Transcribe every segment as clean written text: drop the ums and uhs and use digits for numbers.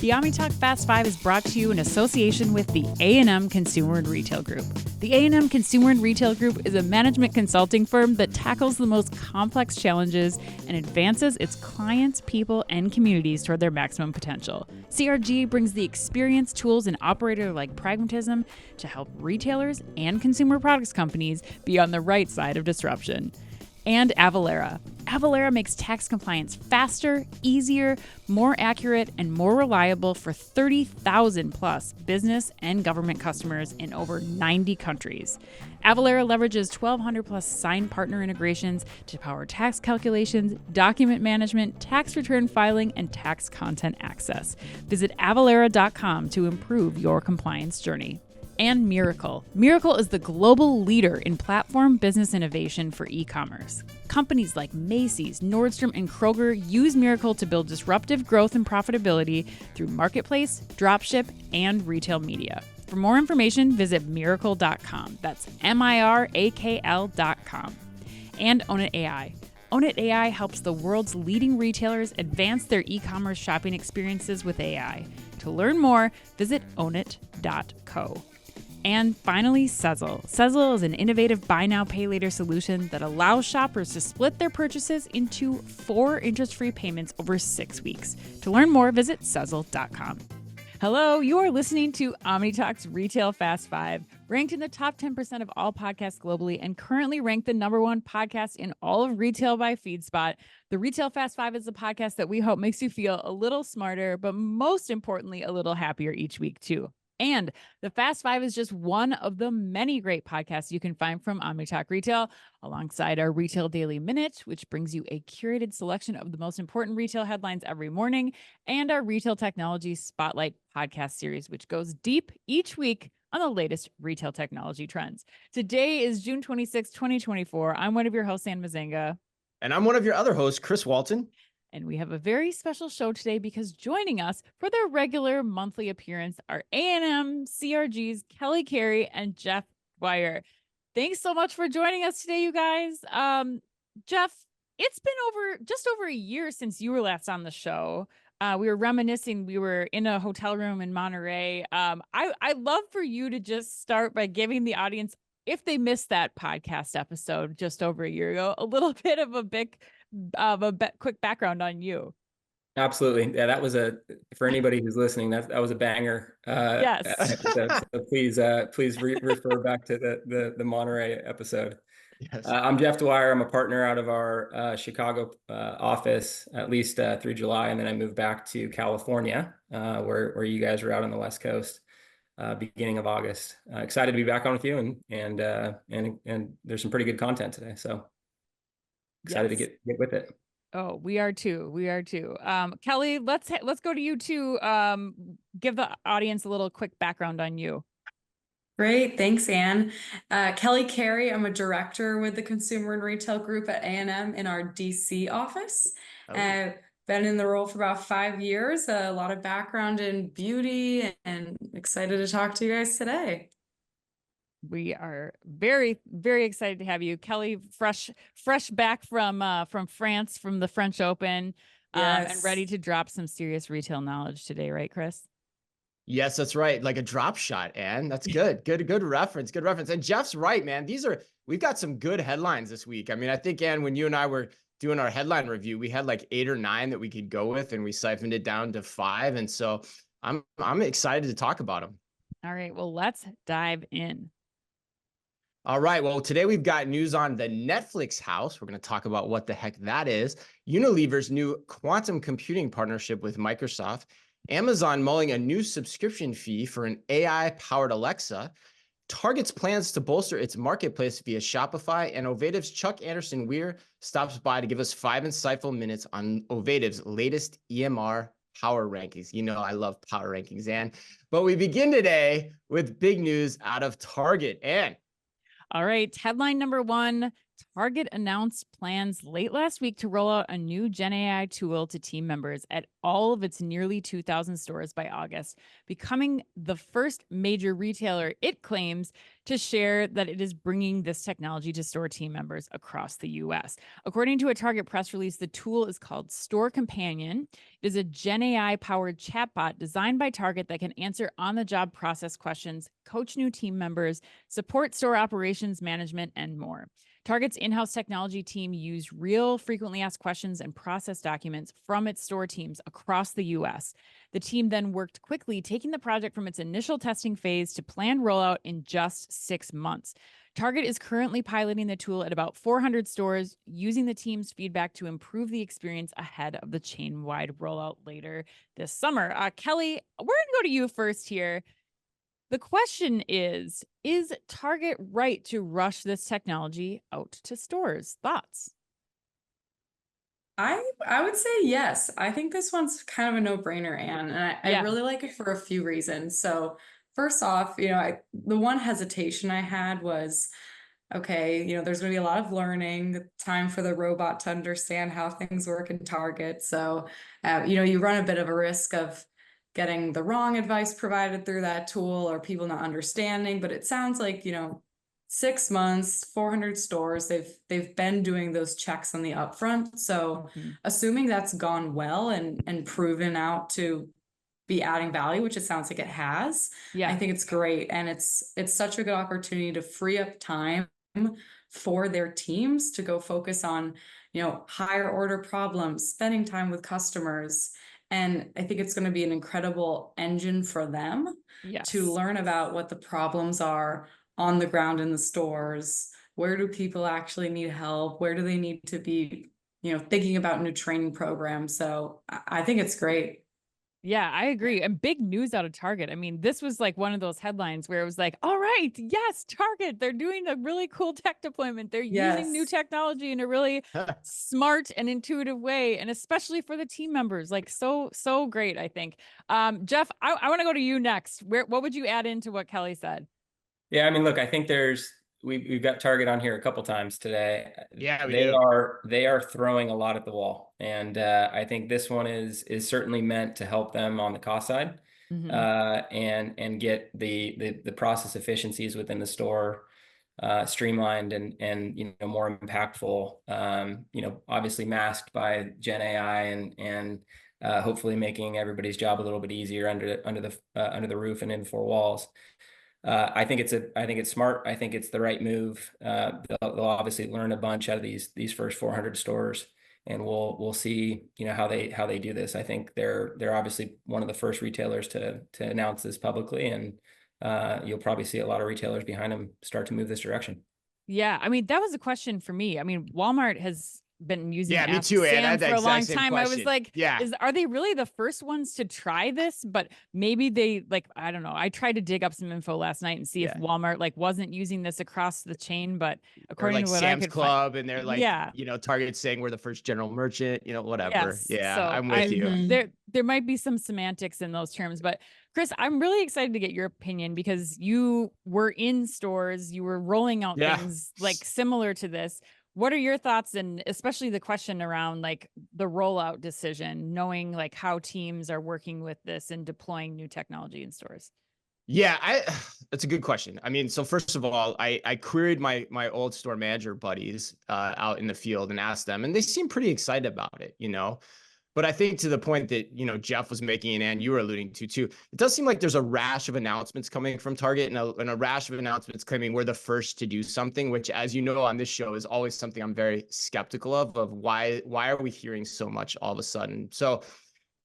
The Omni Talk Fast 5 is brought to you in association with the A&M Consumer and Retail Group. The A&M Consumer and Retail Group is a management consulting firm that tackles the most complex challenges and advances its clients, people, and communities toward their maximum potential. CRG brings the experience, tools, and operator-like pragmatism to help retailers and consumer products companies be on the right side of disruption. And Avalara. Avalara makes tax compliance faster, easier, more accurate, and more reliable for 30,000 plus business and government customers in over 90 countries. Avalara leverages 1,200 plus signed partner integrations to power tax calculations, document management, tax return filing, and tax content access. Visit avalara.com to improve your compliance journey. And Miracle. Miracle is the global leader in platform business innovation for e-commerce. Companies like Macy's, Nordstrom, and Kroger use Miracle to build disruptive growth and profitability through marketplace, dropship, and retail media. For more information, visit miracle.com. That's MIRAKL.com. And Own It AI. Own It AI helps the world's leading retailers advance their e-commerce shopping experiences with AI. To learn more, visit ownit.co. And finally, Sezzle. Sezzle is an innovative buy now, pay later solution that allows shoppers to split their purchases into 4 interest-free payments over 6 weeks. To learn more, visit Sezzle.com. Hello, you are listening to Omni Talk's Retail Fast 5, ranked in the top 10% of all podcasts globally and currently ranked the #1 podcast in all of retail by FeedSpot. The Retail Fast 5 is a podcast that we hope makes you feel a little smarter, but most importantly, a little happier each week too. And the Fast 5 is just one of the many great podcasts you can find from Omni Talk Retail, alongside our Retail Daily Minute, which brings you a curated selection of the most important retail headlines every morning, and our Retail Technology Spotlight podcast series, which goes deep each week on the latest retail technology trends. Today is June 26, 2024. I'm one of your hosts, Ann Mazenga. And I'm one of your other hosts, Chris Walton. And we have a very special show today because joining us for their regular monthly appearance are A&M CRG's Kelly Carey and Jeff Dwyer. Thanks so much for joining us today, you guys. Jeff, it's been just over a year since you were last on the show. We were reminiscing. We were in a hotel room in Monterey. I'd love for you to just start by giving the audience, if they missed that podcast episode just over a year ago, a little bit of a quick background on you. Absolutely. Yeah, that was for anybody who's listening, that was a banger. Yes. So please refer back to the Monterey episode. Yes. I'm Jeff Dwyer. I'm a partner out of our Chicago office, at least through July, and then I moved back to California, where you guys are out on the West Coast, beginning of August. Excited to be back on with you, and there's some pretty good content today. So excited to get with it. Oh, we are too. Kelly, let's go to you to give the audience a little quick background on you. Great. Thanks, Ann. Kelly Carey. I'm a director with the Consumer and Retail Group at A&M in our DC office. Been in the role for about 5 years, a lot of background in beauty, and excited to talk to you guys today. We are very, very excited to have you, Kelly. Fresh back from France, from the French Open, Yes. and ready to drop some serious retail knowledge today, right, Chris? Yes, that's right. Like a drop shot, Ann. That's good. Good reference. Good reference. And Jeff's right, man. We've got some good headlines this week. I mean, I think, Ann, when you and I were doing our headline review, we had like 8 or 9 that we could go with, and we siphoned it down to 5. And so I'm excited to talk about them. All right. Well, let's dive in. All right. Well, today we've got news on the Netflix house. We're going to talk about what the heck that is. Unilever's new quantum computing partnership with Microsoft. Amazon mulling a new subscription fee for an AI-powered Alexa. Target's plans to bolster its marketplace via Shopify. And Ovative's Chuck Anderson-Weir stops by to give us 5 insightful minutes on Ovative's latest EMR Power Rankings. You know I love Power Rankings, Ann. But we begin today with big news out of Target. Ann. All right. Headline number 1, Target announced plans late last week to roll out a new Gen AI tool to team members at all of its nearly 2,000 stores by August, becoming the first major retailer, it claims, to share that it is bringing this technology to store team members across the U.S. According to a Target press release, the tool is called Store Companion. It is a Gen AI-powered chatbot designed by Target that can answer on-the-job process questions, coach new team members, support store operations management, and more. Target's in-house technology team used real frequently asked questions and process documents from its store teams across the U.S. The team then worked quickly, taking the project from its initial testing phase to planned rollout in just 6 months. Target is currently piloting the tool at about 400 stores, using the team's feedback to improve the experience ahead of the chain-wide rollout later this summer. Kelly, we're going to go to you first here. The question is Target right to rush this technology out to stores? Thoughts? I would say yes. I think this one's kind of a no-brainer, Anne, and I really like it for a few reasons. So first off, the one hesitation I had was, okay, there's going to be a lot of learning, time for the robot to understand how things work in Target. So, you run a bit of a risk of getting the wrong advice provided through that tool or people not understanding. But it sounds like, 6 months, 400 stores, they've been doing those checks on the upfront. So assuming that's gone well and proven out to be adding value, which it sounds like it has, I think it's great. And it's such a good opportunity to free up time for their teams to go focus on, higher order problems, spending time with customers. And I think it's going to be an incredible engine for them to learn about what the problems are on the ground in the stores. Where do people actually need help? Where do they need to be, thinking about new training programs? So I think it's great. Yeah, I agree. And big news out of Target. I mean, this was like one of those headlines where it was like, all right, yes, Target, they're doing a really cool tech deployment. They're using new technology in a really smart and intuitive way. And especially for the team members, like so great, I think. Jeff, I want to go to you next. What would you add into what Kelly said? Yeah, I mean, look, I think we've got Target on here a couple times today. Yeah, they are throwing a lot at the wall, and I think this one is certainly meant to help them on the cost side, and get the process efficiencies within the store streamlined and more impactful. Obviously masked by Gen AI and hopefully making everybody's job a little bit easier under the roof and in four walls. I think it's smart. I think it's the right move. They'll obviously learn a bunch out of these first 400 stores, and we'll see how they do this. I think they're obviously one of the first retailers to announce this publicly, and you'll probably see a lot of retailers behind them start to move this direction. Yeah, I mean, that was a question for me. I mean, Walmart has been using me too, Sam for a long time. Question. I was like, are they really the first ones to try this? But maybe they I don't know. I tried to dig up some info last night and see if Walmart wasn't using this across the chain, but according to what Sam's I could Club, find, and they're Target's saying we're the first general merchant, whatever. Yes. So I'm with you. There might be some semantics in those terms, but Chris, I'm really excited to get your opinion because you were in stores, you were rolling out things similar to this. What are your thoughts, and especially the question around the rollout decision, knowing how teams are working with this and deploying new technology in stores? Yeah, that's a good question. I mean, so first of all, I queried my old store manager buddies out in the field and asked them, and they seem pretty excited about it, But I think to the point that, Jeff was making and you were alluding to too, it does seem like there's a rash of announcements coming from Target and a rash of announcements claiming we're the first to do something, which, as you know, on this show is always something I'm very skeptical of why are we hearing so much all of a sudden? So,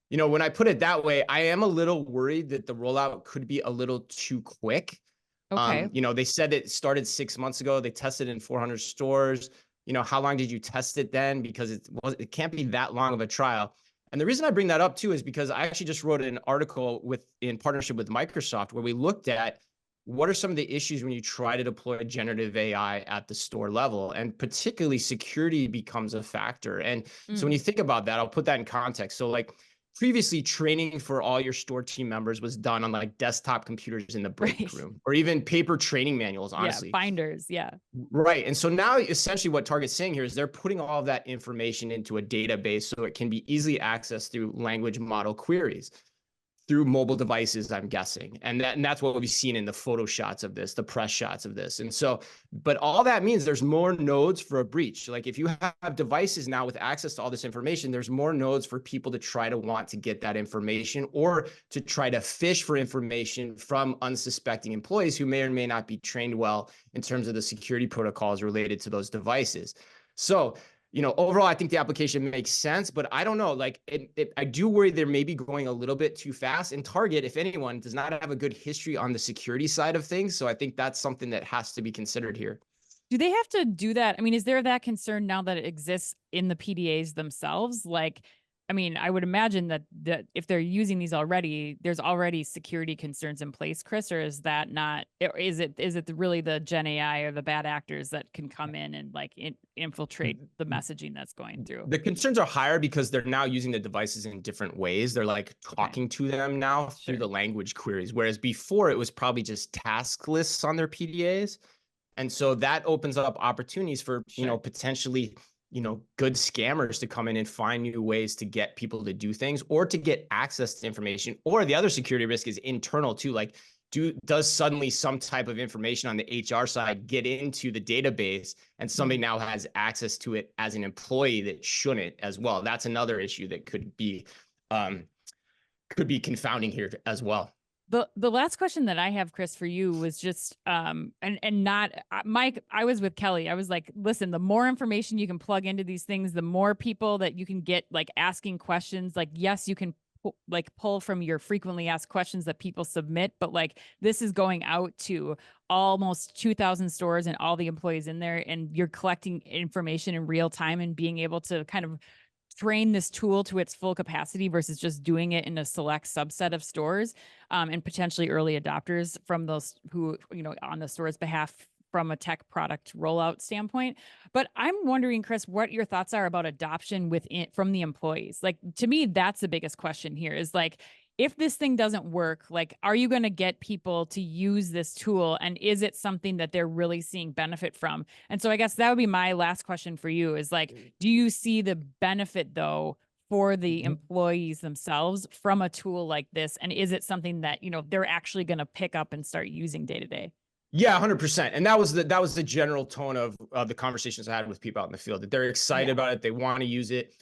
when I put it that way, I am a little worried that the rollout could be a little too quick. Okay. They said it started 6 months ago. They tested in 400 stores. How long did you test it then? Because it can't be that long of a trial. And the reason I bring that up too is because I actually just wrote an article in partnership with Microsoft where we looked at what are some of the issues when you try to deploy generative AI at the store level, and particularly security becomes a factor. And so when you think about that, I'll put that in context. So previously training for all your store team members was done on like desktop computers in the break room, or even paper training manuals, honestly. Yeah, binders. Yeah. Right. And so now essentially what Target's saying here is they're putting all of that information into a database so it can be easily accessed through language model queries, through mobile devices, I'm guessing. And that's what we've seen in the photo shots of this, the press shots of this. And so, but all that means there's more nodes for a breach. Like if you have devices now with access to all this information, there's more nodes for people to try to want to get that information, or to try to fish for information from unsuspecting employees who may or may not be trained well in terms of the security protocols related to those devices. So, overall, I think the application makes sense, but I don't know, like I do worry they're maybe going a little bit too fast. And Target, if anyone, does not have a good history on the security side of things. So I think that's something that has to be considered here. Do they have to do that? I mean, is there that concern now that it exists in the PDAs themselves? Like, I mean, I would imagine that if they're using these already, there's already security concerns in place, Chris, or is that not, or is it really the Gen AI or the bad actors that can come in and like infiltrate the messaging that's going through? The concerns are higher because they're now using the devices in different ways. They're like talking to them now through the language queries, whereas before it was probably just task lists on their PDAs. And so that opens up opportunities for, potentially, good scammers to come in and find new ways to get people to do things or to get access to information. Or the other security risk is internal too. Like, does suddenly some type of information on the HR side get into the database and somebody now has access to it as an employee that shouldn't as well? That's another issue that could be confounding here as well. The last question that I have, Chris, for you was just and not Mike. I was with Kelly. I was like, listen, the more information you can plug into these things, the more people that you can get like asking questions. Like, yes, you can pull from your frequently asked questions that people submit, but like this is going out to almost 2,000 stores and all the employees in there, and you're collecting information in real time and being able to kind of train this tool to its full capacity versus just doing it in a select subset of stores, and potentially early adopters from those who, on the store's behalf from a tech product rollout standpoint. But I'm wondering, Chris, what your thoughts are about adoption from the employees. Like, to me, that's the biggest question here is like, if this thing doesn't work, like, are you going to get people to use this tool? And is it something that they're really seeing benefit from? And so I guess that would be my last question for you is like, do you see the benefit though for the employees themselves from a tool like this? And is it something that, they're actually going to pick up and start using day to day? Yeah, 100%. And that was the general tone of the conversations I had with people out in the field, that they're excited about it. They want to use it.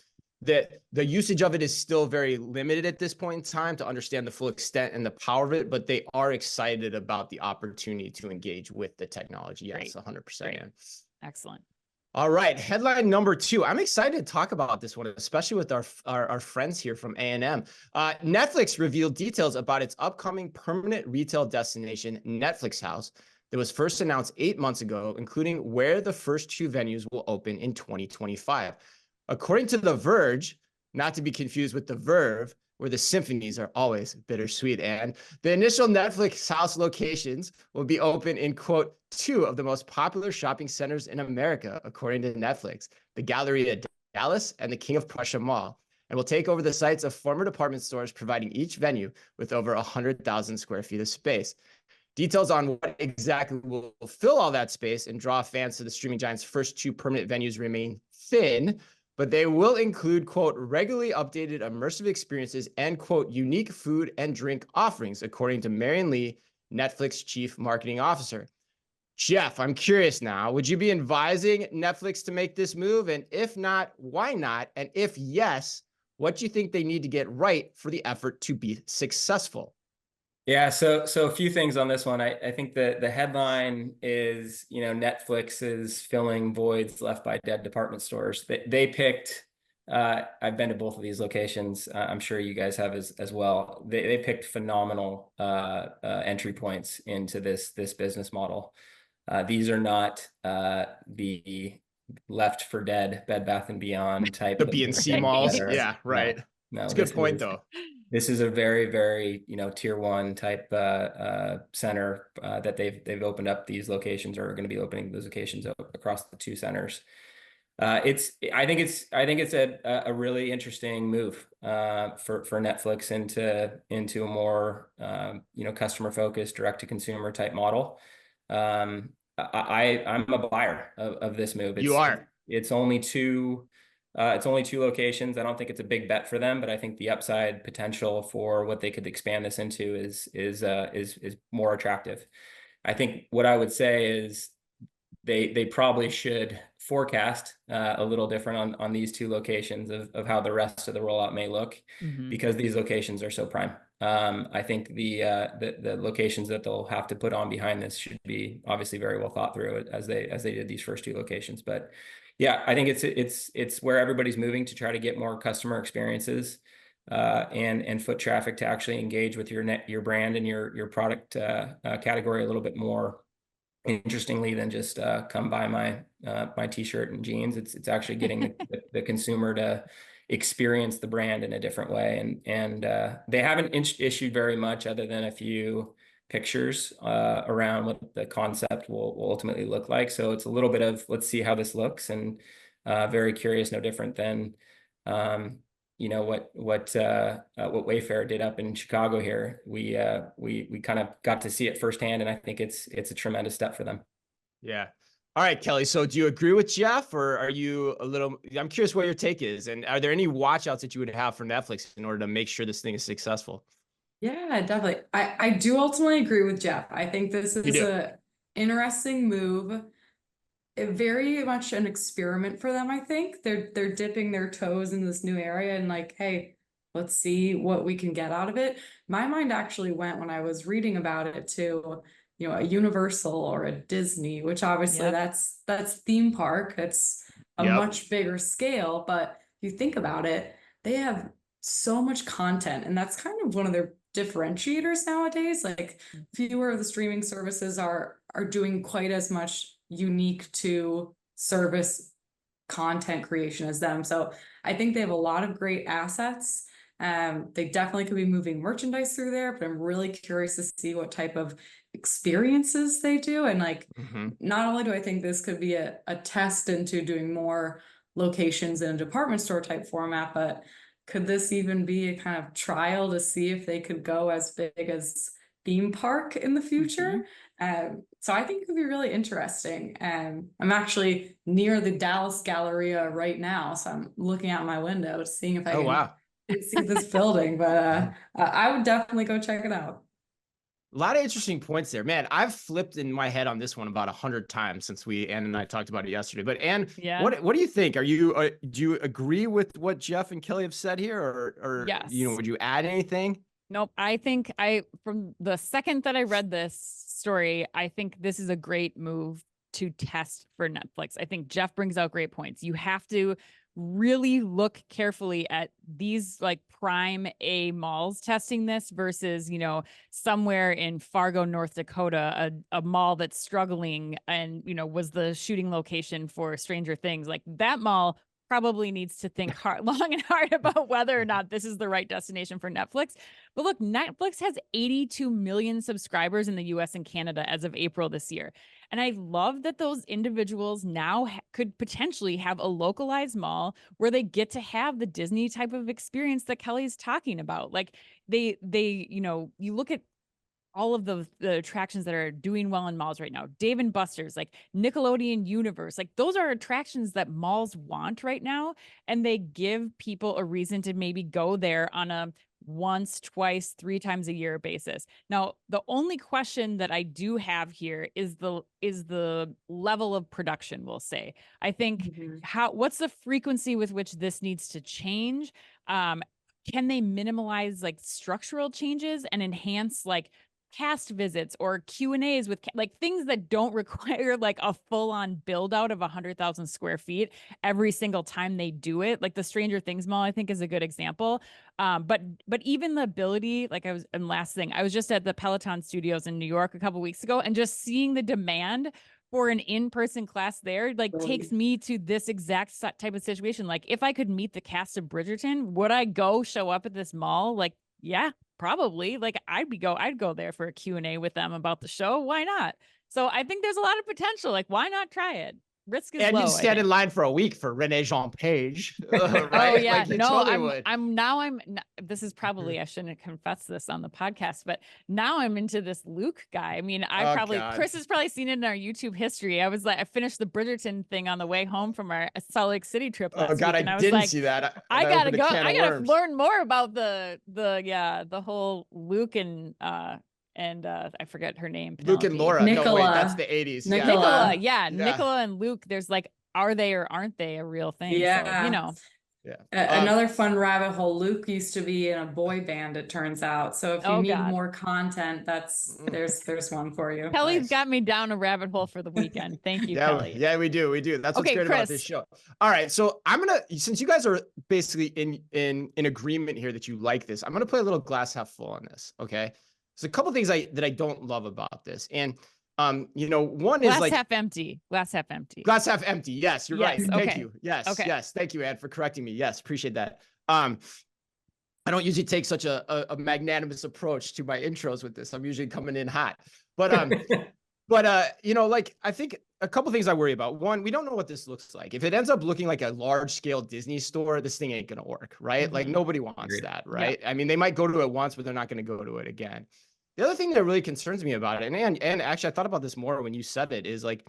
That the usage of it is still very limited at this point in time to understand the full extent and the power of it, but they are excited about the opportunity to engage with the technology. Yes, 100%. Yeah. Excellent. All right, headline number 2. I'm excited to talk about this one, especially with our friends here from A&M. Netflix revealed details about its upcoming permanent retail destination, Netflix House, that was first announced 8 months ago, including where the first 2 venues will open in 2025. According to The Verge, not to be confused with The Verve, where the symphonies are always bittersweet, and the initial Netflix House locations will be open in, quote, 2 of the most popular shopping centers in America, according to Netflix, the Galleria Dallas and the King of Prussia Mall, and will take over the sites of former department stores, providing each venue with over 100,000 square feet of space. Details on what exactly will fill all that space and draw fans to the streaming giant's first 2 permanent venues remain thin, but they will include, quote, regularly updated immersive experiences and, quote, unique food and drink offerings, according to Marion Lee, Netflix Chief Marketing Officer. Jeff, I'm curious now, would you be advising Netflix to make this move? And if not, why not? And if yes, what do you think they need to get right for the effort to be successful? Yeah, so a few things on this one. I think that the headline is, Netflix is filling voids left by dead department stores. They picked, I've been to both of these locations. I'm sure you guys have as well. They picked phenomenal entry points into this business model. These are not the left for dead Bed Bath & Beyond type. The B&C malls. Yeah, right. No, it's a good point though. This is a very, very, tier 1 type center that they've opened up these locations, or are going to be opening those locations across the 2 centers. I think it's a really interesting move for Netflix into a more customer focused, direct to consumer type model. I'm a buyer of this move. You are. It's only two locations. I don't think it's a big bet for them, but I think the upside potential for what they could expand this into is more attractive. I think what I would say is they probably should forecast a little different on these two locations of how the rest of the rollout may look, because these locations are so prime. I think the locations that they'll have to put on behind this should be obviously very well thought through as they did these first two locations. But yeah, I think it's where everybody's moving to try to get more customer experiences and foot traffic to actually engage with your brand and your product category a little bit more interestingly than just come buy my t-shirt and jeans. It's actually getting the consumer to experience the brand in a different way, and they haven't issued very much other than a few pictures around what the concept will ultimately look like. So it's a little bit of let's see how this looks, and very curious, no different than what Wayfair did up in Chicago here. We kind of got to see it firsthand, and I think it's a tremendous step for them. Yeah. All right, Kelly. So do you agree with Jeff, or are you I'm curious what your take is, and are there any watch outs that you would have for Netflix in order to make sure this thing is successful? Yeah, definitely. I do ultimately agree with Jeff. I think this is a interesting move. Very much an experiment for them. I think they're dipping their toes in this new area and like, hey, let's see what we can get out of it. My mind actually went when I was reading about it to, a Universal or a Disney, which obviously that's theme park. It's a much bigger scale, but you think about it, they have so much content, and that's kind of one of their differentiators nowadays. Like fewer of the streaming services are doing quite as much unique to service content creation as them. So I think they have a lot of great assets. They definitely could be moving merchandise through there, but I'm really curious to see what type of experiences they do. And like, not only do I think this could be a test into doing more locations in a department store type format, but could this even be a kind of trial to see if they could go as big as theme park in the future? So I think it could be really interesting. I'm actually near the Dallas Galleria right now, so I'm looking out my window, seeing if I can see this building. But I would definitely go check it out. A lot of interesting points there, man. I've flipped in my head on this one about 100 times since Ann and I talked about it yesterday. But Ann, what do you think? Do you agree with what Jeff and Kelly have said here, or yes, would you add anything? Nope. I think from the second that I read this story, I think this is a great move to test for Netflix. I think Jeff brings out great points. You have to really look carefully at these like prime A malls testing this versus, somewhere in Fargo, North Dakota, a mall that's struggling and, was the shooting location for Stranger Things. Like that mall probably needs to think long and hard about whether or not this is the right destination for Netflix. But look, Netflix has 82 million subscribers in the US and Canada as of April this year. And I love that those individuals now could potentially have a localized mall where they get to have the Disney type of experience that Kelly's talking about. Like they you look at all of the attractions that are doing well in malls right now, Dave and Buster's, like Nickelodeon Universe, like those are attractions that malls want right now. And they give people a reason to maybe go there on a once, twice, 3 times a year basis. Now, the only question that I do have here is the level of production, we'll say. I think what's the frequency with which this needs to change? Can they minimize like structural changes and enhance like cast visits or Q&As with like things that don't require like a full-on build out of 100,000 square feet every single time they do it? Like the Stranger Things mall, I think, is a good example. But even the ability, and last thing, I was just at the Peloton Studios in New York a couple weeks ago, and just seeing the demand for an in-person class there, like takes me to this exact type of situation. Like if I could meet the cast of Bridgerton, would I show up at this mall? Like, yeah, probably. Like I'd go there for a Q&A with them about the show. Why not? So I think there's a lot of potential. Like, why not try it? risk is And low. you'd stand in line for a week for Renee Jean Page, right? Oh yeah, Like you no, totally would. this is probably, I shouldn't confess this on the podcast, but now I'm into this Luke guy. I mean, God. Chris has probably seen it in our YouTube history. I finised the Bridgerton thing on the way home from our Salt Lake City trip last God, week, and I I was didn't like, see that. I gotta go. I gotta worms. learn more about the whole Luke and I forget her name. Luke and Penelope. Laura. Nicola. No, wait, that's the 80s. Nicola. Nicola and Luke. There's like, are they or aren't they a real thing? Yeah. So, you know. Yeah. Another fun rabbit hole. Luke used to be in a boy band, it turns out. So if you need more content, there's one for you. Kelly's got me down a rabbit hole for the weekend. Thank you, Kelly. Yeah, we do. That's what's great about this show. All right, so since you guys are basically in agreement here that you like this, I'm gonna play a little glass half full on this. Okay, there's a couple things that I don't love about this, and one is like glass half empty. Glass half empty. Yes, you're right. Thank okay. you. Yes. Okay. Yes. Thank you, Ann, for correcting me. Yes, appreciate that. I don't usually take such a magnanimous approach to my intros with this. I'm usually coming in hot, but like I think a couple things I worry about. One, we don't know what this looks like. If it ends up looking like a large scale Disney store, this thing ain't gonna work, right? Mm-hmm. Like nobody wants that, right? Yeah. I mean, they might go to it once, but they're not gonna go to it again. The other thing that really concerns me about it, and actually I thought about this more when you said it, is like,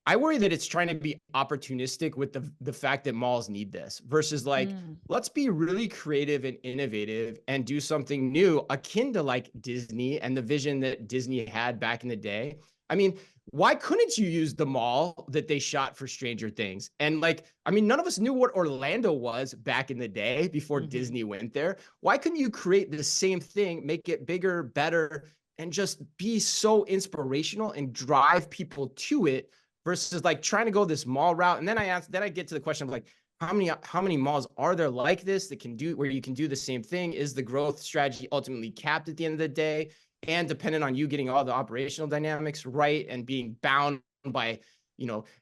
I worry that it's trying to be opportunistic with the fact that malls need this versus like, let's be really creative and innovative and do something new akin to like Disney and the vision that Disney had back in the day. I mean, why couldn't you use the mall that they shot for Stranger Things? And like, I mean, none of us knew what Orlando was back in the day before Disney went there. Why couldn't you create the same thing, make it bigger, better, and just be so inspirational and drive people to it versus like trying to go this mall route? And then I get to the question of like, how many malls are there like this that can do where you can do the same thing? Is the growth strategy ultimately capped at the end of the day? And dependent on you getting all the operational dynamics right and being bound by,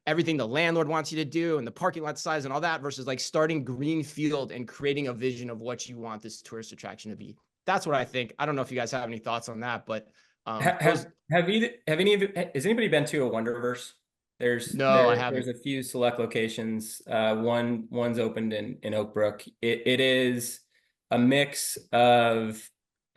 everything the landlord wants you to do and the parking lot size and all that versus like starting greenfield and creating a vision of what you want this tourist attraction to be. That's what I think. I don't know if you guys have any thoughts on that, but has anybody been to a Wonderverse? There's I haven't. There's a few select locations. One's opened in Oak Brook. It is a mix of,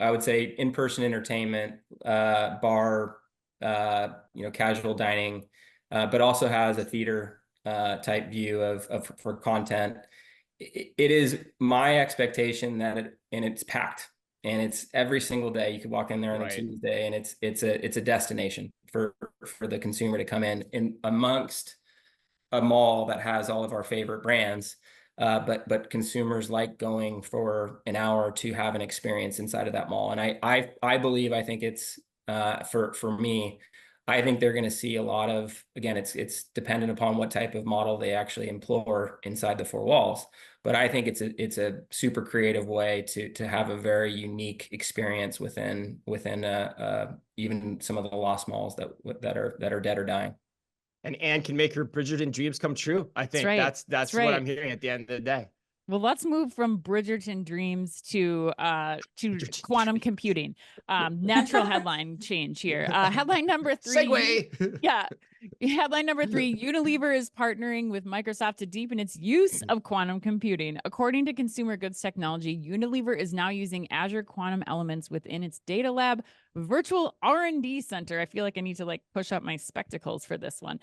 I would say, in-person entertainment, bar, casual dining, but also has a theater type view for content. It is my expectation that it's packed, and it's every single day. You could walk in there on a Tuesday, and it's a destination for the consumer to come in amongst a mall that has all of our favorite brands. But consumers like going for an hour to have an experience inside of that mall. And I believe, I think it's for me, I think they're going to see a lot of, again, it's dependent upon what type of model they actually employ inside the four walls. But I think it's a super creative way to have a very unique experience within even some of the lost malls that are dead or dying. And Anne can make her Bridgerton dreams come true. I think that's what I'm hearing at the end of the day. Well, let's move from Bridgerton dreams to quantum computing. Natural headline change here. Headline number 3. Segue. Yeah. Headline number 3, Unilever is partnering with Microsoft to deepen its use of quantum computing. According to Consumer Goods Technology, Unilever is now using Azure quantum elements within its data lab virtual R&D center. I feel like I need to like push up my spectacles for this one.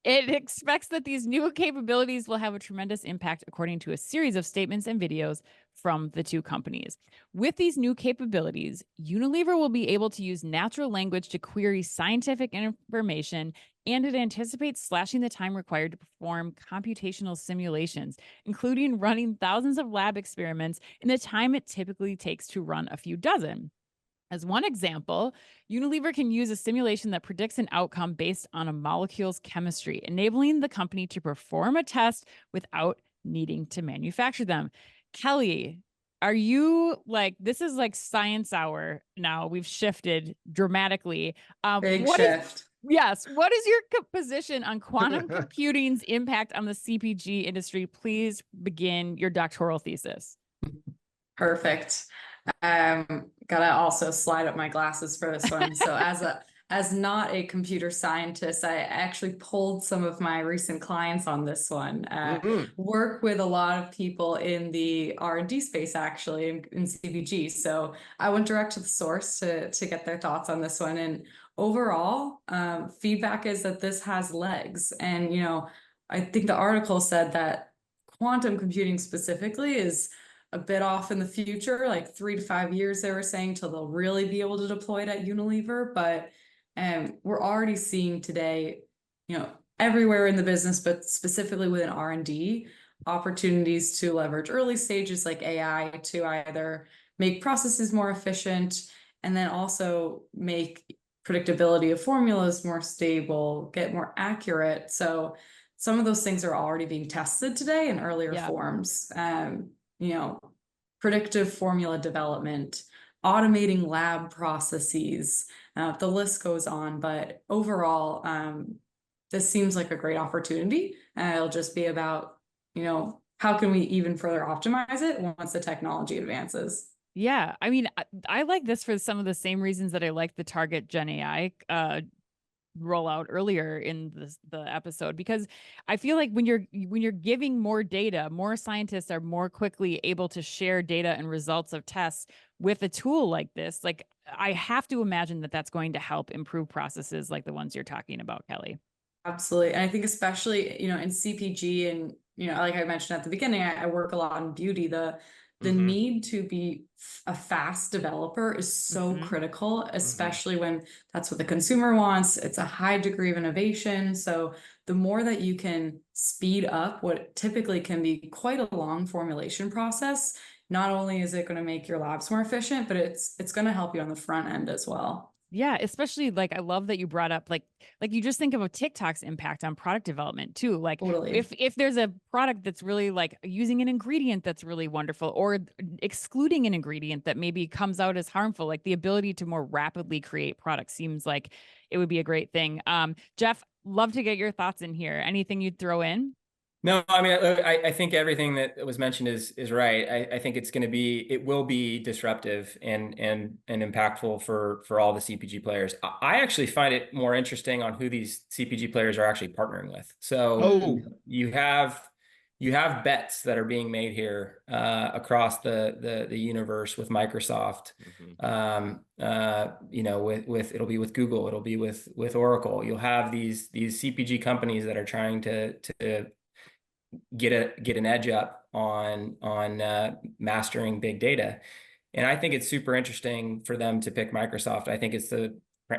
It expects that these new capabilities will have a tremendous impact, according to a series of statements and videos from the two companies. With these new capabilities, Unilever will be able to use natural language to query scientific information, and it anticipates slashing the time required to perform computational simulations, including running thousands of lab experiments in the time it typically takes to run a few dozen. As one example, Unilever can use a simulation that predicts an outcome based on a molecule's chemistry, enabling the company to perform a test without needing to manufacture them. Kelly, are you like, this is like science hour now. We've shifted dramatically. Big shift. Yes. What is your position on quantum computing's impact on the CPG industry? Please begin your doctoral thesis. Perfect. Gotta also slide up my glasses for this one. So as as not a computer scientist, I actually pulled some of my recent clients on this one. Work with a lot of people in the R&D space, actually, in CPG. So I went direct to the source to get their thoughts on this one. And overall, feedback is that this has legs. And, I think the article said that quantum computing specifically is a bit off in the future, like 3 to 5 years, they were saying, till they'll really be able to deploy it at Unilever. But we're already seeing today, everywhere in the business, but specifically within R&D, opportunities to leverage early stages like AI to either make processes more efficient and then also make predictability of formulas more stable, get more accurate. So some of those things are already being tested today in earlier forms. Predictive formula development, automating lab processes, the list goes on. But overall, this seems like a great opportunity. It'll just be about, how can we even further optimize it once the technology advances? Yeah, I mean, I like this for some of the same reasons that I like the Target Gen AI rollout earlier in the episode, because I feel like when you're giving more data, more scientists are more quickly able to share data and results of tests with a tool like this. Like, I have to imagine that that's going to help improve processes like the ones you're talking about, Kelly. Absolutely. And I think especially, in CPG and, like I mentioned at the beginning, I work a lot in beauty. The need to be a fast developer is so critical, especially when that's what the consumer wants. It's a high degree of innovation. So the more that you can speed up what typically can be quite a long formulation process, not only is it going to make your labs more efficient, but it's going to help you on the front end as well. Yeah, especially like I love that you brought up like you just think of a TikTok's impact on product development too. Like Totally. if there's a product that's really like using an ingredient that's really wonderful or excluding an ingredient that maybe comes out as harmful, like the ability to more rapidly create products seems like it would be a great thing. Jeff, love to get your thoughts in here. Anything you'd throw in? No, I mean, I think everything that was mentioned is right. I think it will be disruptive and impactful for all the CPG players. I actually find it more interesting on who these CPG players are actually partnering with. So you have bets that are being made here across the universe with Microsoft. With it'll be with Google, it'll be with Oracle. You'll have these CPG companies that are trying to get an edge up on mastering big data. And I think it's super interesting for them to pick Microsoft. I think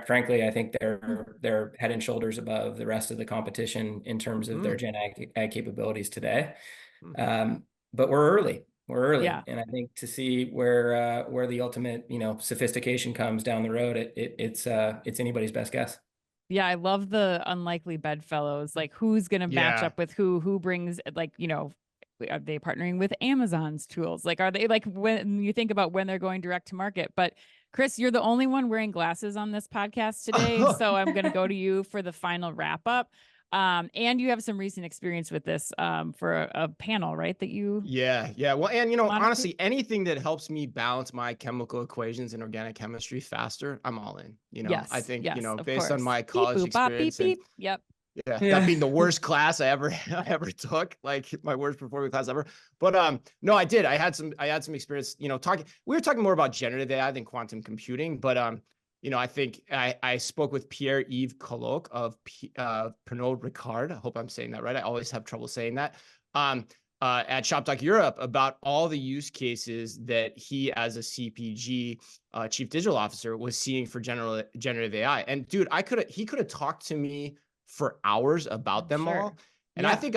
frankly, I think they're head and shoulders above the rest of the competition in terms of their Gen AI capabilities today. But we're early. And I think to see where the ultimate, sophistication comes down the road, it's anybody's best guess. Yeah, I love the unlikely bedfellows. Like, who's going to match up with who brings, like, are they partnering with Amazon's tools? Like, are they, like, when you think about when they're going direct to market? But Chris, you're the only one wearing glasses on this podcast today. So I'm going to go to you for the final wrap up. And you have some recent experience with this for a panel, right? That you Yeah. Well, and honestly, anything that helps me balance my chemical equations in organic chemistry faster, I'm all in. I think based on my college experience, beep. Yep. Yeah, that being the worst class I ever took, like my worst performing class ever. But no, I did. I had some experience. We were talking more about generative AI than quantum computing, but I think I spoke with Pierre-Yves Colloque of Pernod Ricard. I hope I'm saying that right. I always have trouble saying that. At Shop Europe about all the use cases that he, as a CPG chief digital officer, was seeing for generative AI. And dude, he could have talked to me for hours about them all. And I think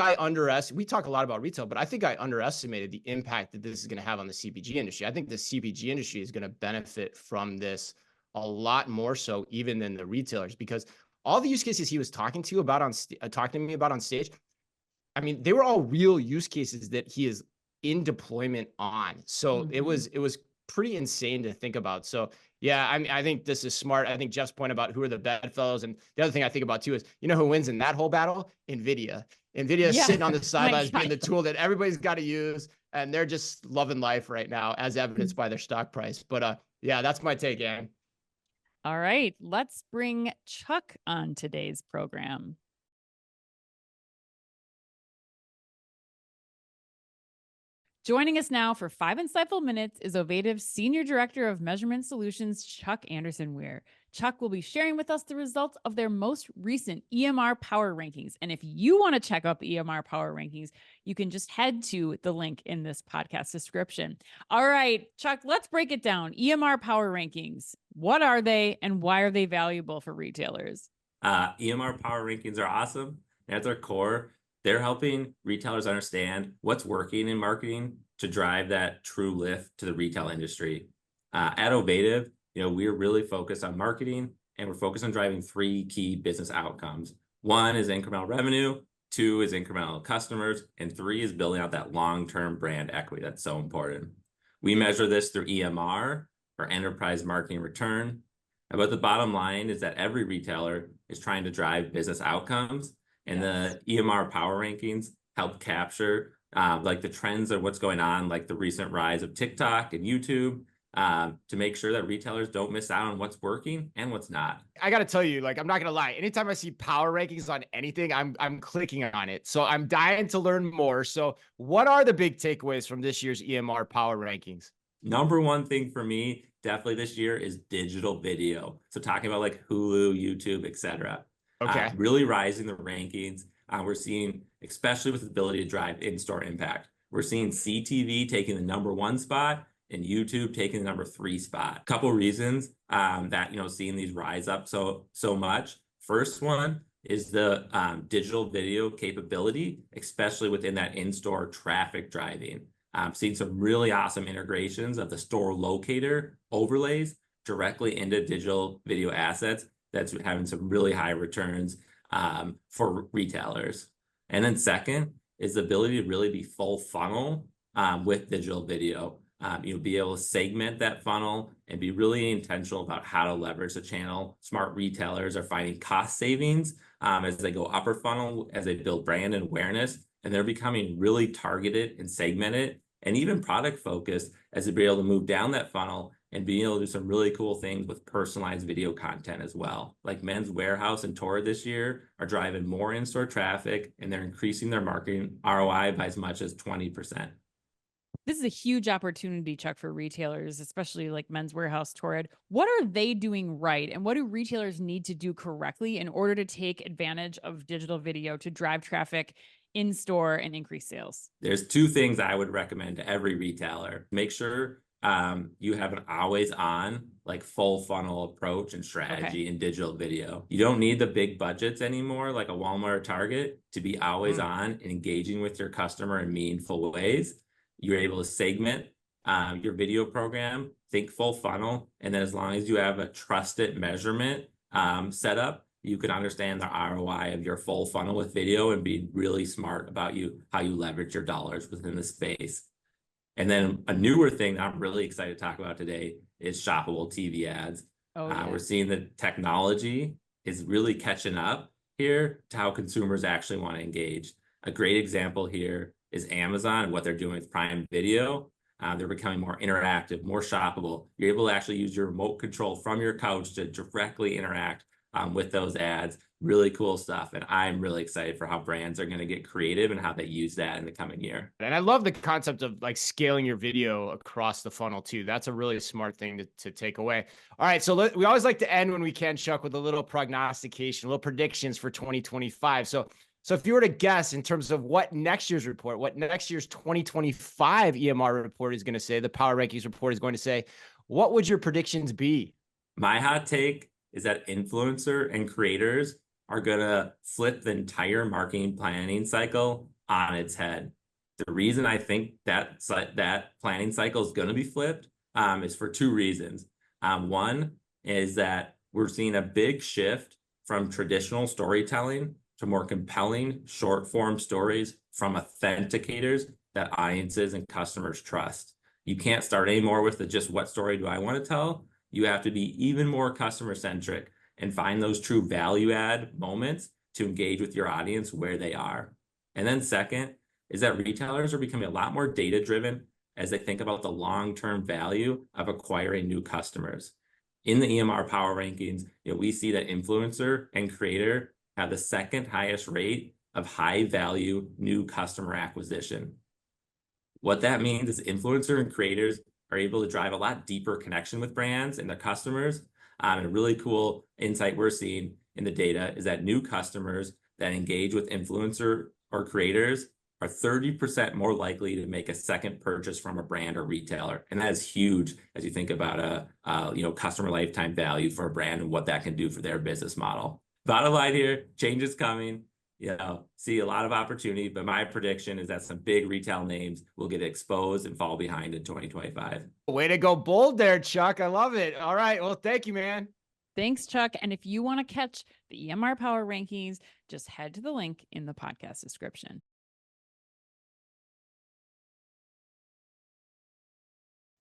we talk a lot about retail, but I think I underestimated the impact that this is going to have on the CPG industry. I think the CPG industry is going to benefit from this a lot more so even than the retailers, because all the use cases he was talking to me about on stage, I mean, they were all real use cases that he is in deployment on. So it was pretty insane to think about. So yeah, I mean, I think this is smart. I think Jeff's point about who are the bedfellows, and the other thing I think about too is, who wins in that whole battle? NVIDIA. NVIDIA sitting on the sidelines being the tool that everybody's got to use, and they're just loving life right now, as evidenced by their stock price. But yeah, that's my take, Ann. All right, let's bring Chuck on today's program. Joining us now for 5 insightful minutes is Ovative's Senior Director of Measurement Solutions, Chuck Anderson-Weir. Chuck will be sharing with us the results of their most recent EMR Power Rankings. And if you want to check out the EMR Power Rankings, you can just head to the link in this podcast description. All right, Chuck, let's break it down. EMR Power Rankings. What are they and why are they valuable for retailers? EMR Power Rankings are awesome. At their core, they're helping retailers understand what's working in marketing to drive that true lift to the retail industry. At Ovative, we're really focused on marketing, and we're focused on driving 3 key business outcomes. 1 is incremental revenue, 2 is incremental customers, and 3 is building out that long-term brand equity that's so important. We measure this through EMR, or enterprise marketing return. But the bottom line is that every retailer is trying to drive business outcomes, and the EMR Power Rankings help capture like the trends of what's going on, like the recent rise of TikTok and YouTube, to make sure that retailers don't miss out on what's working and what's not. I got to tell you, I'm not going to lie. Anytime I see power rankings on anything, I'm clicking on it. So I'm dying to learn more. So what are the big takeaways from this year's EMR Power Rankings? Number one thing for me, definitely this year, is digital video. So talking about like Hulu, YouTube, etc. Okay. Really rising the rankings. We're seeing, especially with the ability to drive in-store impact, we're seeing CTV taking the number 1 spot and YouTube taking the number 3 spot. Couple reasons that seeing these rise up so much. First one is the digital video capability, especially within that in-store traffic driving. Seeing some really awesome integrations of the store locator overlays directly into digital video assets that's having some really high returns for retailers. And then second is the ability to really be full funnel with digital video. Be able to segment that funnel and be really intentional about how to leverage the channel. Smart retailers are finding cost savings as they go upper funnel, as they build brand and awareness, and they're becoming really targeted and segmented and even product focused as they be able to move down that funnel and being able to do some really cool things with personalized video content as well. Like Men's Warehouse and Torrid this year are driving more in-store traffic, and they're increasing their marketing ROI by as much as 20%. This is a huge opportunity, Chuck, for retailers, especially like Men's Warehouse, Torrid. What are they doing right? And what do retailers need to do correctly in order to take advantage of digital video to drive traffic in store and increase sales? There's 2 things I would recommend to every retailer. Make sure you have an always on, like full funnel approach and strategy in digital video. You don't need the big budgets anymore, like a Walmart or Target, to be always on and engaging with your customer in meaningful ways. You're able to segment your video program, think full funnel, and then as long as you have a trusted measurement set up, you can understand the ROI of your full funnel with video and be really smart about how you leverage your dollars within the space. And then a newer thing that I'm really excited to talk about today is shoppable TV ads. We're seeing the technology is really catching up here to how consumers actually want to engage. A great example here is Amazon and what they're doing with Prime Video. They're becoming more interactive, more shoppable. You're able to actually use your remote control from your couch to directly interact with those ads. Really cool stuff. And I'm really excited for how brands are going to get creative and how they use that in the coming year. And I love the concept of like scaling your video across the funnel too. That's a really smart thing to take away. All right. So we always like to end when we can, Chuck, with a little prognostication, little predictions for 2025. So if you were to guess in terms of what next year's 2025 EMR report is going to say, the Power Rankings report is going to say, what would your predictions be? My hot take is that influencer and creators are going to flip the entire marketing planning cycle on its head. The reason I think that planning cycle is going to be flipped is for 2 reasons. One is that we're seeing a big shift from traditional storytelling to more compelling short form stories from authenticators that audiences and customers trust. You can't start anymore with the just what story do I want to tell? You have to be even more customer centric and find those true value add moments to engage with your audience where they are. And then second is that retailers are becoming a lot more data driven as they think about the long-term value of acquiring new customers. In the EMR Power Rankings, we see that influencer and creator have the second highest rate of high value new customer acquisition. What that means is influencer and creators are able to drive a lot deeper connection with brands and their customers. And a really cool insight we're seeing in the data is that new customers that engage with influencer or creators are 30% more likely to make a second purchase from a brand or retailer. And that is huge as you think about a customer lifetime value for a brand and what that can do for their business model. Bottom line here, change is coming. See a lot of opportunity, but my prediction is that some big retail names will get exposed and fall behind in 2025. Way to go bold there, Chuck. I love it. All right. Well, thank you, man. Thanks, Chuck. And if you want to catch the EMR Power Rankings, just head to the link in the podcast description.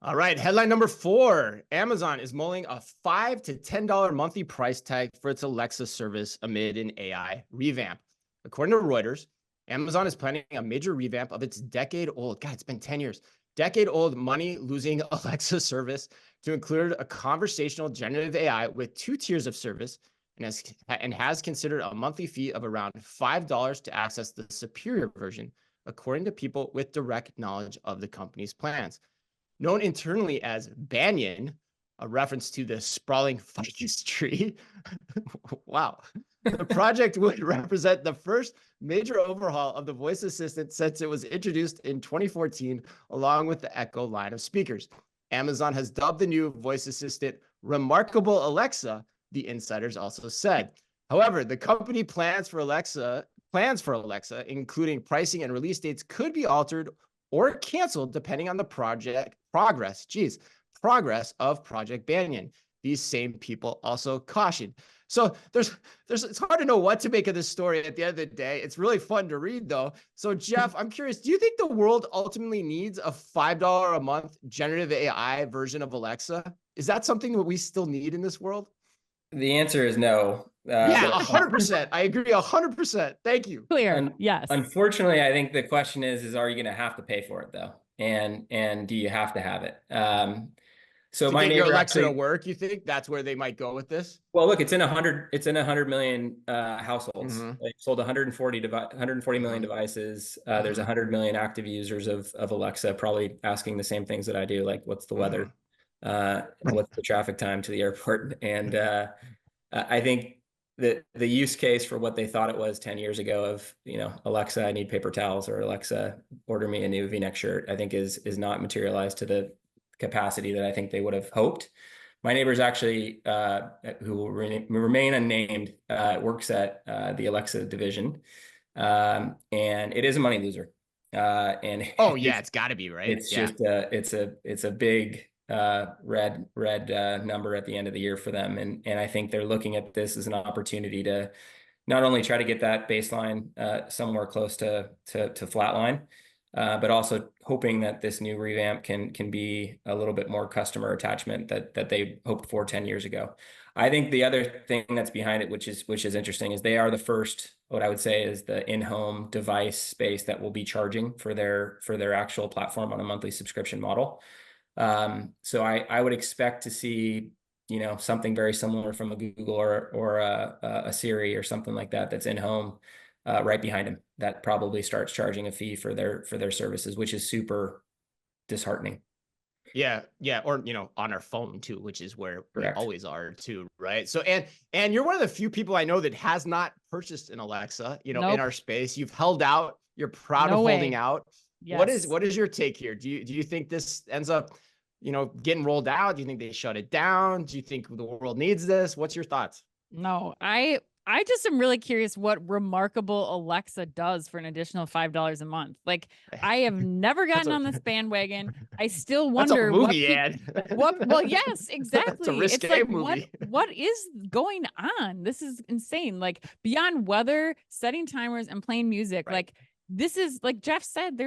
All right. Headline number 4. Amazon is mulling a $5 to $10 monthly price tag for its Alexa service amid an AI revamp. According to Reuters, Amazon is planning a major revamp of its decade-old, God, it's been 10 years, decade-old money-losing Alexa service to include a conversational generative AI with 2 tiers of service and has considered a monthly fee of around $5 to access the superior version, according to people with direct knowledge of the company's plans. Known internally as Banyan, a reference to the sprawling ficus tree. Wow. The project would represent the first major overhaul of the voice assistant since it was introduced in 2014, along with the Echo line of speakers. Amazon has dubbed the new voice assistant Remarkable Alexa, the insiders also said. However, the company plans for Alexa, including pricing and release dates, could be altered or canceled depending on the progress of Project Banyan. These same people also cautioned. So it's hard to know what to make of this story at the end of the day. It's really fun to read though. So Jeff, I'm curious, do you think the world ultimately needs a $5 a month generative AI version of Alexa? Is that something that we still need in this world? The answer is no. Yeah, 100%. I agree 100%. Thank you. Clear. Yes. Unfortunately, I think the question is are you going to have to pay for it though? And do you have to have it? So my neighbor your Alexa to work, you think that's where they might go with this? Well, look, it's in 100 million households. Mm-hmm. They've sold 140 million devices. There's 100 million active users of Alexa, probably asking the same things that I do, like what's the weather, what's the traffic time to the airport, and I think the use case for what they thought it was 10 years ago of Alexa, I need paper towels, or Alexa, order me a new V-neck shirt, I think is not materialized to the capacity that I think they would have hoped. My neighbor's actually, who will remain unnamed, works at the Alexa division, and it is a money loser. And it's got to be, right? It's just it's a big red number at the end of the year for them, and I think they're looking at this as an opportunity to not only try to get that baseline somewhere close to flatline, but also hoping that this new revamp can be a little bit more customer attachment that they hoped for 10 years ago. I think the other thing that's behind it, which is interesting, is they are the first, what I would say is the in-home device space that will be charging for their actual platform on a monthly subscription model. So I would expect to see something very similar from a Google or a Siri or something like that that's in-home right behind them, that probably starts charging a fee for their services, which is super disheartening. Yeah. Or, on our phone too, which is where Correct. we always are too. Right. So, and you're one of the few people I know that has not purchased an Alexa, Nope. in our space. You've held out, you're proud of holding out. Yes. What is your take here? Do you think this ends up, getting rolled out? Do you think they shut it down? Do you think the world needs this? What's your thoughts? No, I just am really curious what Remarkable Alexa does for an additional $5 a month. Like, I have never gotten on this bandwagon. I still wonder that's a movie ad. Well, yes, exactly. It's a risque like, movie. What is going on? This is insane. Like, beyond weather, setting timers, and playing music. Right. Like, this is, like Jeff said,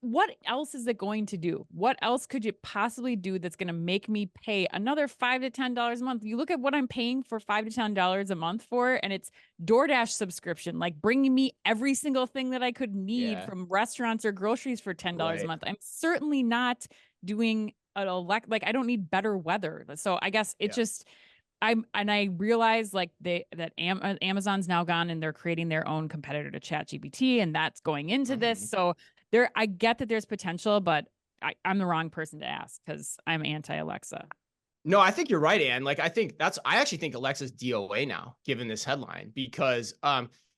what else is it going to do? What else could you possibly do that's going to make me pay another $5 to $10 a month? You look at what I'm paying for $5 to $10 a month for, and it's DoorDash subscription, like bringing me every single thing that I could need from restaurants or groceries for $10 a month. I'm certainly not doing like I don't need better weather. So I guess it just I realize like Amazon's now gone and they're creating their own competitor to ChatGPT, and that's going into this. So I get that there's potential, but I'm the wrong person to ask because I'm anti Alexa. No, I think you're right, Ann. Like, I actually think Alexa's DOA now, given this headline, because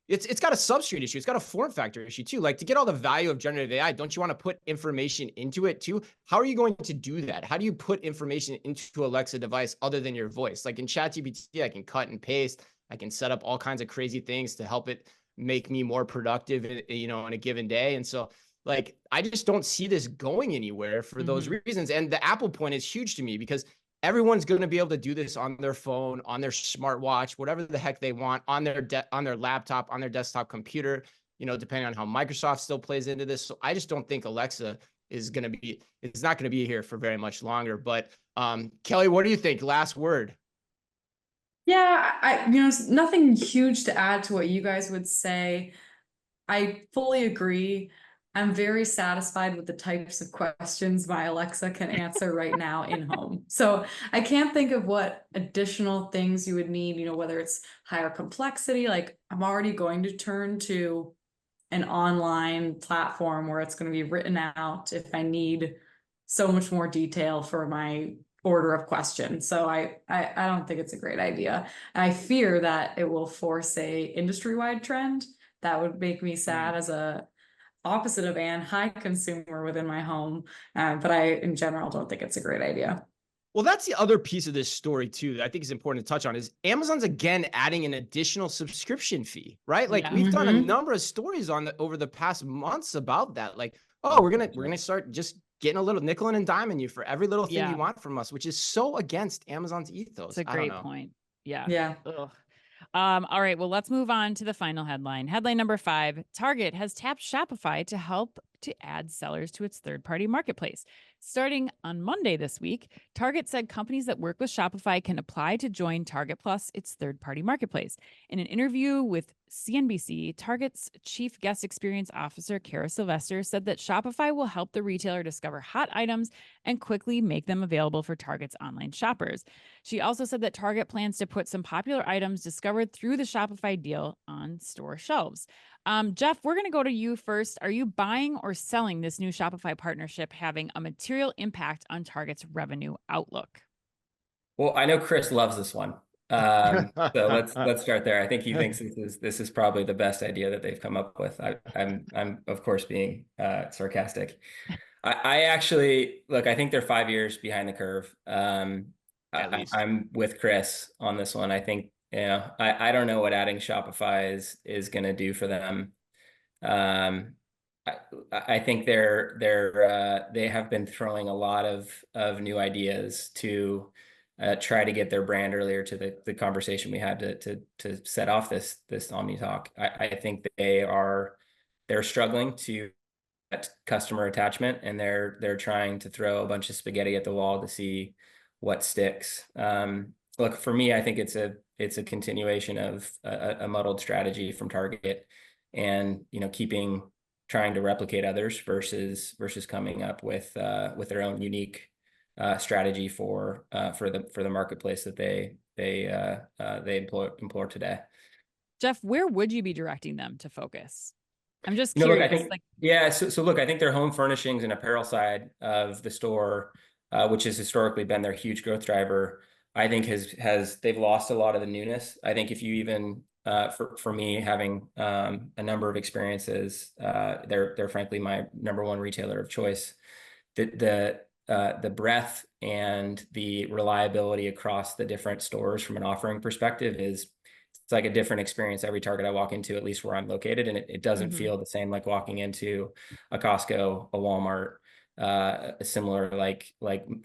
it's got a substrate issue. It's got a form factor issue too. Like, to get all the value of generative AI, don't you want to put information into it too? How are you going to do that? How do you put information into Alexa device other than your voice? Like in ChatGPT, I can cut and paste. I can set up all kinds of crazy things to help it make me more productive, in a given day. And so, like, I just don't see this going anywhere for those reasons. And the Apple point is huge to me because everyone's going to be able to do this on their phone, on their smartwatch, whatever the heck they want, on their laptop, on their desktop computer, depending on how Microsoft still plays into this. So I just don't think Alexa it's not going to be here for very much longer. But Kelly, what do you think? Last word. Yeah, nothing huge to add to what you guys would say. I fully agree. I'm very satisfied with the types of questions my Alexa can answer right now in home. So I can't think of what additional things you would need, whether it's higher complexity. Like, I'm already going to turn to an online platform where it's going to be written out if I need so much more detail for my order of questions. So I don't think it's a great idea. I fear that it will force a industry-wide trend that would make me sad as a opposite of Anne, high consumer within my home. But I, in general, don't think it's a great idea. Well, that's the other piece of this story too that I think is important to touch on is Amazon's again adding an additional subscription fee, right? Like we've done a number of stories over the past months about that. Like, oh, we're gonna start just getting a little nickel and diming you for every little thing you want from us, which is so against Amazon's ethos. It's a great point. Yeah. Yeah. Ugh. All right, well, let's move on to the final headline. Headline number 5, Target has tapped Shopify to help to add sellers to its third-party marketplace. Starting on Monday this week, Target said companies that work with Shopify can apply to join Target Plus, its third-party marketplace. In an interview with CNBC, Target's Chief Guest Experience Officer, Kara Sylvester, said that Shopify will help the retailer discover hot items and quickly make them available for Target's online shoppers. She also said that Target plans to put some popular items discovered through the Shopify deal on store shelves. Jeff, we're going to go to you first. Are you buying or selling this new Shopify partnership having a material impact on Target's revenue outlook? Well, I know Chris loves this one. So let's start there. I think he thinks this is probably the best idea that they've come up with. I'm of course being sarcastic. I actually look. I think they're 5 years behind the curve. I'm with Chris on this one. I think I don't know what adding Shopify is going to do for them. I think they have been throwing a lot of new ideas to try to get their brand earlier to the conversation we had to set off this Omni talk. I think they're struggling to get customer attachment, and they're trying to throw a bunch of spaghetti at the wall to see what sticks. Look, for me, I think it's a continuation of a muddled strategy from Target, and trying to replicate others versus coming up with their own unique strategy for the marketplace that they employ today. Jeff, where would you be directing them to focus? I'm just curious. curious. Look, I think, so look, I think their home furnishings and apparel side of the store, which has historically been their huge growth driver, I think they've lost a lot of the newness. I think if you even for me, having a number of experiences, they're frankly my number one retailer of choice. The breadth and the reliability across the different stores from an offering perspective it's like a different experience every Target I walk into, at least where I'm located, and it doesn't feel the same like walking into a Costco, a Walmart, a similar like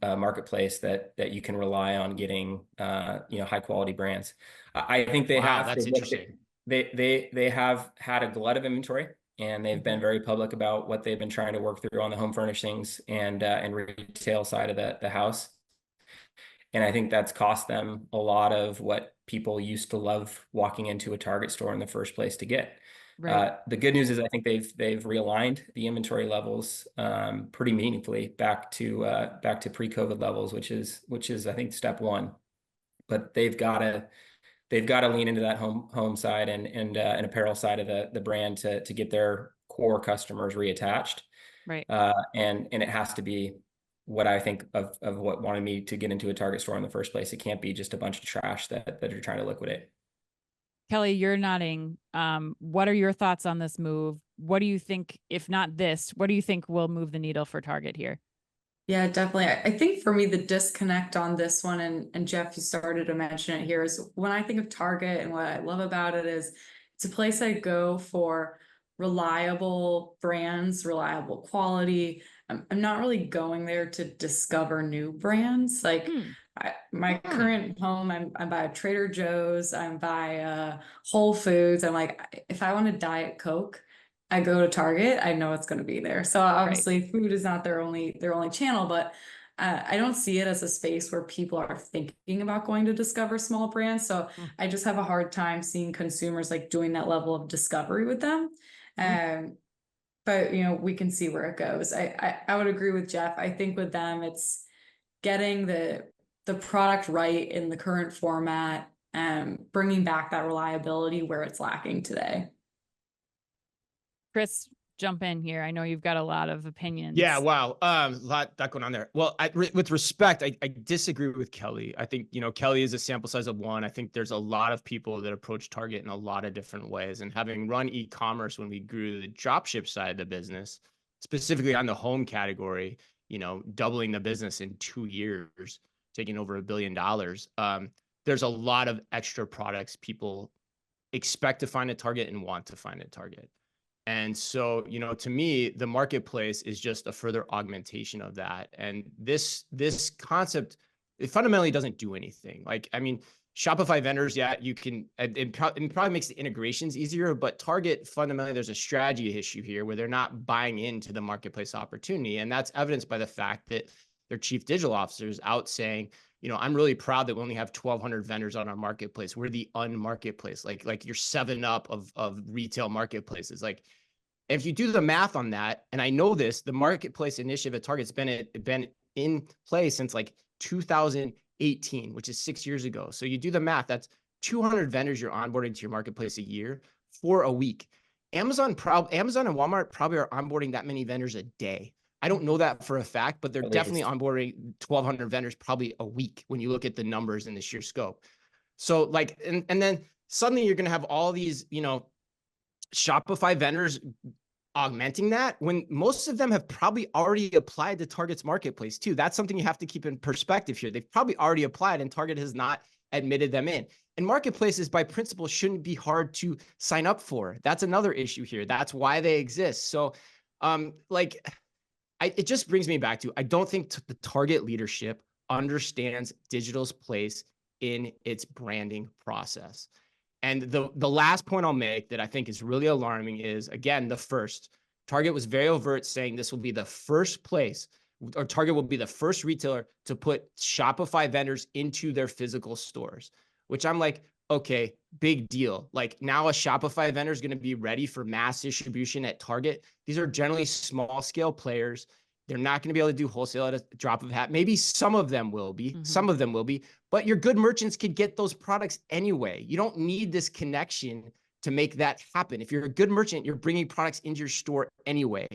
marketplace that you can rely on getting high quality brands. I think they have. That's interesting. They have had a glut of inventory, and they've been very public about what they've been trying to work through on the home furnishings and retail side of the house. And I think that's cost them a lot of what people used to love walking into a Target store in the first place to get. Right. The good news is I think they've realigned the inventory levels pretty meaningfully back to pre-COVID levels, which is I think step one. But they've got to lean into that home side and apparel side of the brand to get their core customers reattached. Right. And it has to be what I think of what wanted me to get into a Target store in the first place. It can't be just a bunch of trash that you're trying to liquidate. Kelly, you're nodding. What are your thoughts on this move? What do you think, if not this, what do you think will move the needle for Target here? Yeah, definitely. I think for me, the disconnect on this one, and Jeff, you started to mention it here, is when I think of Target and what I love about it is it's a place I go for reliable brands, reliable quality. I'm not really going there to discover new brands. Like my current home, I'm by Trader Joe's, I'm by Whole Foods. I'm like, if I want a Diet Coke, I go to Target, I know it's going to be there. So obviously food is not their only channel, but I don't see it as a space where people are thinking about going to discover small brands. So I just have a hard time seeing consumers like doing that level of discovery with them. But we can see where it goes. I would agree with Jeff. I think with them, it's getting the product right in the current format and bringing back that reliability where it's lacking today. Chris, jump in here. I know you've got a lot of opinions. Yeah, wow. A lot going on there. Well, with respect, I disagree with Kelly. I think, Kelly is a sample size of one. I think there's a lot of people that approach Target in a lot of different ways. And having run e-commerce when we grew the dropship side of the business, specifically on the home category, doubling the business in 2 years, taking over $1 billion. There's a lot of extra products people expect to find at Target and want to find at Target. And so, to me, the marketplace is just a further augmentation of that. And this concept, it fundamentally doesn't do anything. Shopify vendors, yeah, you can, it probably makes the integrations easier, but Target, fundamentally, there's a strategy issue here where they're not buying into the marketplace opportunity. And that's evidenced by the fact that their chief digital officer is out saying, I'm really proud that we only have 1,200 vendors on our marketplace. We're the unmarketplace, like you're 7-Up of retail marketplaces. Like, if you do the math on that, and I know this, the marketplace initiative at Target's been in place since like 2018, which is 6 years ago. So you do the math, that's 200 vendors you're onboarding to your marketplace a year for a week. Amazon and Walmart probably are onboarding that many vendors a day. I don't know that for a fact, but they're definitely onboarding 1,200 vendors probably a week when you look at the numbers and the sheer scope. So and then suddenly you're going to have all these, Shopify vendors augmenting that when most of them have probably already applied to Target's marketplace too. That's something you have to keep in perspective here. They've probably already applied and Target has not admitted them in. And marketplaces by principle shouldn't be hard to sign up for. That's another issue here. That's why they exist. So it just brings me back to, I don't think the Target leadership understands digital's place in its branding process. And the last point I'll make that I think is really alarming is, again, Target was very overt saying this will be the first place, or Target will be the first retailer to put Shopify vendors into their physical stores, which I'm like, okay, big deal. Like, now a Shopify vendor is going to be ready for mass distribution at Target. These are generally small scale players. They're not going to be able to do wholesale at a drop of a hat. Maybe some of them will be, but your good merchants could get those products anyway. You don't need this connection to make that happen. If you're a good merchant, you're bringing products into your store anyway.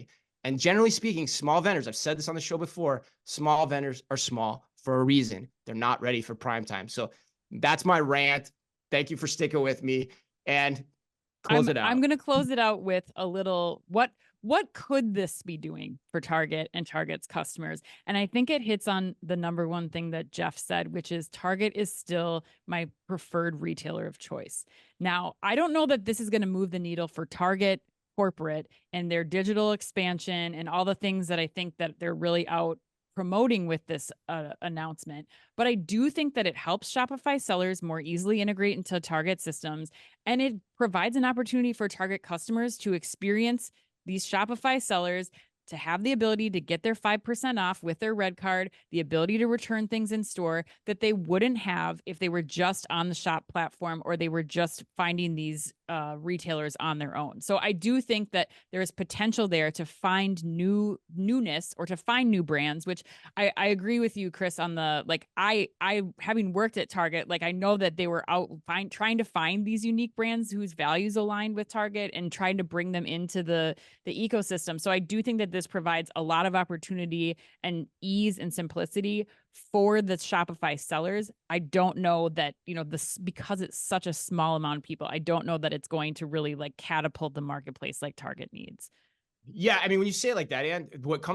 And generally speaking, small vendors, I've said this on the show before, small vendors are small for a reason. They're not ready for prime time. So that's my rant. Thank you for sticking with me, and close it out. I'm going to close it out with a little, what could this be doing for Target and Target's customers? And I think it hits on the number one thing that Jeff said, which is Target is still my preferred retailer of choice. Now, I don't know that this is going to move the needle for Target corporate and their digital expansion and all the things that I think that they're really out promoting with this announcement. But I do think that it helps Shopify sellers more easily integrate into Target systems. And it provides an opportunity for Target customers to experience these Shopify sellers to have the ability to get their 5% off with their red card, the ability to return things in store that they wouldn't have if they were just on the shop platform or they were just finding these retailers on their own. So I do think that there is potential there to find newness or to find new brands, which I agree with you, Chris, on the, like, I having worked at Target, like, I know that they were out trying to find these unique brands whose values aligned with Target and trying to bring them into the ecosystem. So I do think that this provides a lot of opportunity and ease and simplicity for the Shopify sellers. I don't know that, this, because it's such a small amount of people, I don't know that it's going to really like catapult the marketplace like Target needs. Yeah, I mean, when you say it like that, and what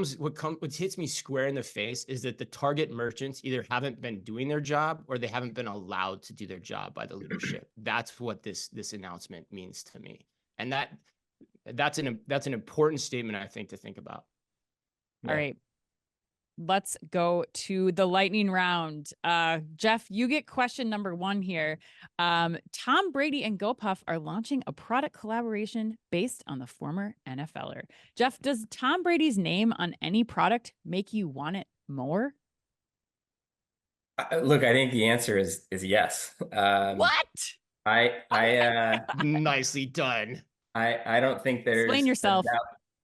hits me square in the face is that the Target merchants either haven't been doing their job or they haven't been allowed to do their job by the leadership. That's what this announcement means to me, and that's an important statement, I think, to think about. All right. Let's go to the lightning round. Jeff, you get question number 1 here. Tom Brady and GoPuff are launching a product collaboration based on the former NFLer. Jeff, does Tom Brady's name on any product make you want it more? Look, I think the answer is yes. What? Nicely done. I don't think there's Explain yourself.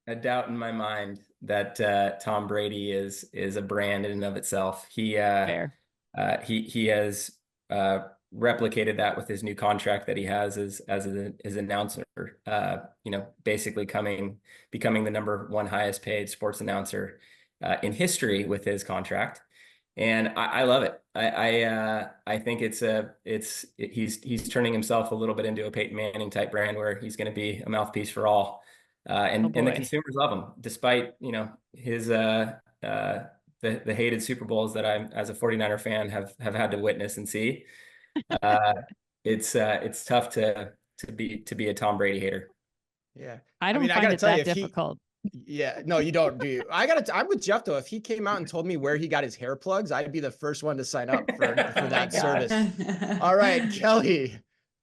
a doubt in my mind that Tom Brady is a brand in and of itself. He has replicated that with his new contract that he has as an announcer. Basically becoming the number 1 highest paid sports announcer in history with his contract, and I love it. I think he's turning himself a little bit into a Peyton Manning type brand where he's going to be a mouthpiece for all. And the consumers love him, despite his the hated Super Bowls that I, as a 49er fan, have had to witness and see. It's tough to be a Tom Brady hater. Yeah, I don't find it that difficult. Yeah, no, you don't, do you? I'm with Jeff though. If he came out and told me where he got his hair plugs, I'd be the first one to sign up for that service. All right, Kelly.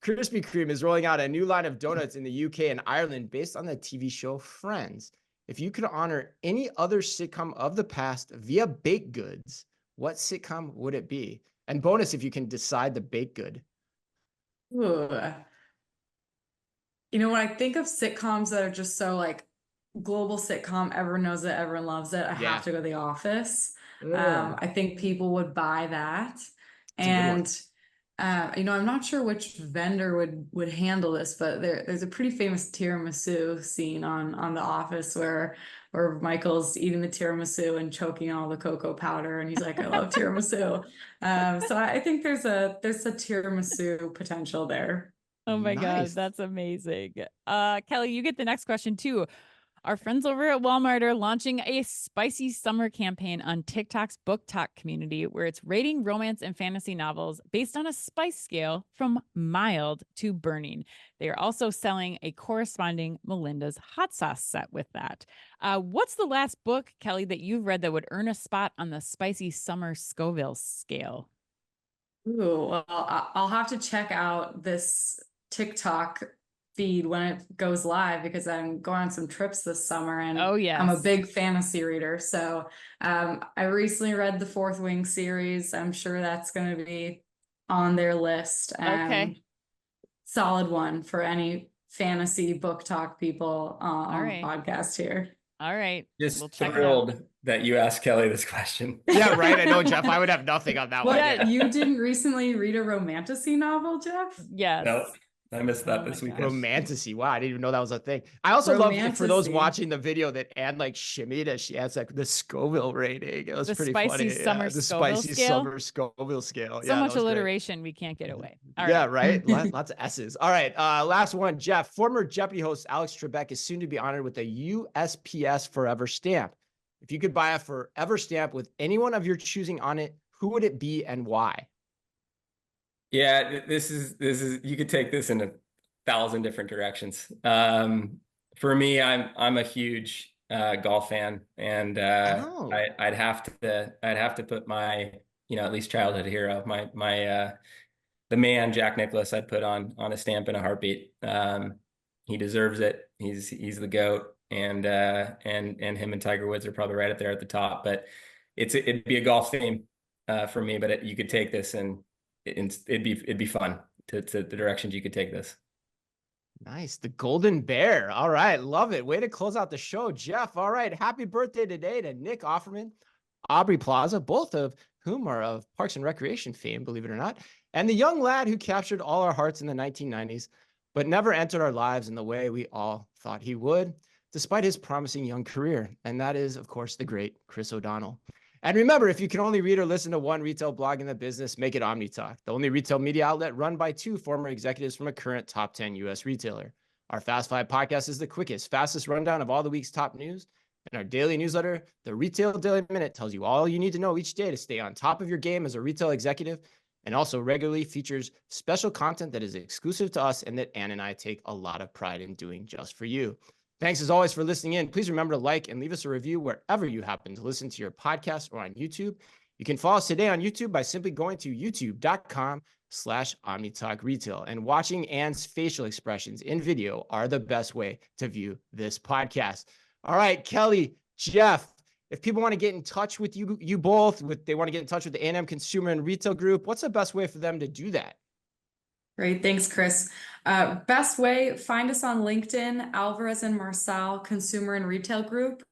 Krispy Kreme is rolling out a new line of donuts in the UK and Ireland based on the TV show Friends. If you could honor any other sitcom of the past via baked goods, what sitcom would it be? And bonus, if you can decide the baked good. Ooh. When I think of sitcoms that are just so like global sitcom, everyone knows it, everyone loves it, I have to go The Office. I think people would buy that. And I'm not sure which vendor would handle this, but there's a pretty famous tiramisu scene on The Office where Michael's eating the tiramisu and choking on all the cocoa powder, and he's like, "I love tiramisu." So I think there's a tiramisu potential there. Oh my God, that's amazing. Kelly, you get the next question too. Our friends over at Walmart are launching a spicy summer campaign on TikTok's Book Talk community, where it's rating romance and fantasy novels based on a spice scale from mild to burning. They are also selling a corresponding Melinda's hot sauce set with that. What's the last book, Kelly, that you've read that would earn a spot on the spicy summer Scoville scale? Ooh, well, I'll have to check out this TikTok feed when it goes live, because I'm going on some trips this summer, and I'm a big fantasy reader. So I recently read the Fourth Wing series. I'm sure that's going to be on their list. Okay. Solid one for any fantasy book talk people on the podcast here. All right. Just thrilled that you asked Kelly this question. Yeah, right. I know, Jeff. I would have nothing on that one. Yeah, you didn't recently read a romantasy novel, Jeff? Yes. No. I missed that this weekend. Romantasy. Wow, I didn't even know that was a thing. I also love, for those watching the video, that Anne like shimmied as she adds like the Scoville rating. It was pretty funny. The spicy summer Scoville scale. So much alliteration, we can't get away. Right. Lots of S's. All right. Last one, Jeff. Former Jeopardy host Alex Trebek is soon to be honored with a USPS Forever stamp. If you could buy a Forever stamp with anyone of your choosing on it, who would it be and why? Yeah, this is you could take this in 1,000 different directions. For me, I'm a huge golf fan, and I'd have to put my at least childhood hero, my the man Jack Nicklaus, I'd put on a stamp in a heartbeat. He deserves it. He's the GOAT, and him and Tiger Woods are probably right up there at the top. But it'd be a golf theme for me. But you could take this, and it'd be fun to the directions you could take this. Nice. The Golden Bear. All right. Love it. Way to close out the show, Jeff. All right. Happy birthday today to Nick Offerman, Aubrey Plaza, both of whom are of Parks and Recreation fame, believe it or not, and the young lad who captured all our hearts in the 1990s, but never entered our lives in the way we all thought he would, despite his promising young career. And that is, of course, the great Chris O'Donnell. And remember, if you can only read or listen to one retail blog in the business, make it Omni Talk, the only retail media outlet run by 2 former executives from a current top 10 U.S. retailer. Our Fast 5 podcast is the quickest, fastest rundown of all the week's top news. And our daily newsletter, the Retail Daily Minute, tells you all you need to know each day to stay on top of your game as a retail executive, and also regularly features special content that is exclusive to us and that Ann and I take a lot of pride in doing just for you. Thanks as always for listening in. Please remember to like and leave us a review wherever you happen to listen to your podcast or on YouTube. You can follow us today on YouTube by simply going to youtube.com/OmniTalkRetail, and watching Ann's facial expressions in video are the best way to view this podcast. All right, Kelly, Jeff, if people want to get in touch with you both, they want to get in touch with the A&M Consumer and Retail Group, what's the best way for them to do that? Great. Thanks, Chris. Best way, find us on LinkedIn, Alvarez and Marsal Consumer and Retail Group,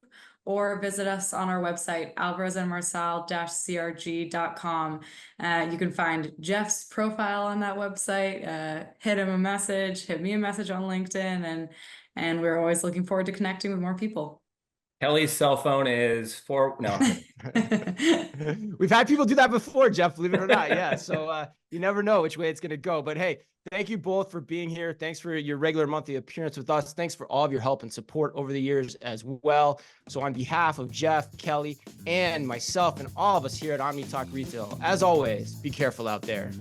or visit us on our website, alvarezandmarsal-crg.com. You can find Jeff's profile on that website, hit him a message, hit me a message on LinkedIn, and we're always looking forward to connecting with more people. Kelly's cell phone is no. We've had people do that before, Jeff, believe it or not. Yeah. So you never know which way it's going to go. But hey, thank you both for being here. Thanks for your regular monthly appearance with us. Thanks for all of your help and support over the years as well. So on behalf of Jeff, Kelly, and myself, and all of us here at Omni Talk Retail, as always, be careful out there.